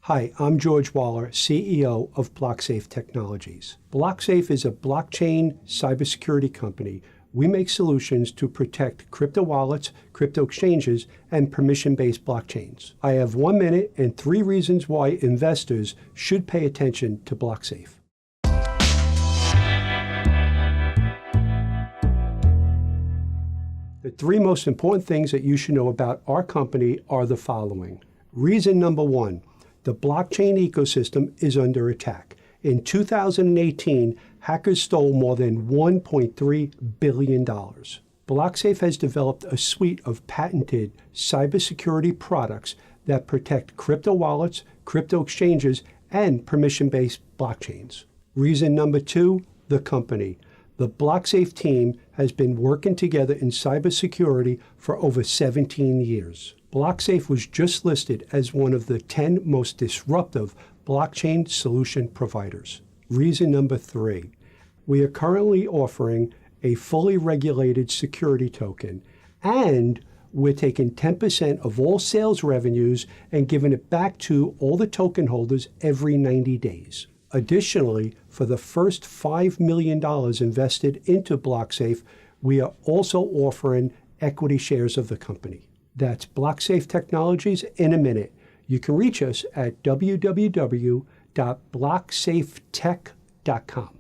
Hi, I'm George Waller, CEO of BlockSafe Technologies. BlockSafe is a blockchain cybersecurity company. We make solutions to protect crypto wallets, crypto exchanges, and permission-based blockchains. I have 1 minute and 3 reasons why investors should pay attention to BlockSafe. The 3 most important things that you should know about our company are the following. Reason number 1, the blockchain ecosystem is under attack. In 2018, hackers stole more than $1.3 billion. BlockSafe has developed a suite of patented cybersecurity products that protect crypto wallets, crypto exchanges, and permission-based blockchains. Reason number 2, the company. The BlockSafe team has been working together in cybersecurity for over 17 years. BlockSafe was just listed as one of the 10 most disruptive blockchain solution providers. Reason number 3, we are currently offering a fully regulated security token, and we're taking 10% of all sales revenues and giving it back to all the token holders every 90 days. Additionally, for the first $5 million invested into BlockSafe, we are also offering equity shares of the company. That's BlockSafe Technologies in a minute. You can reach us at www.blocksafetech.com.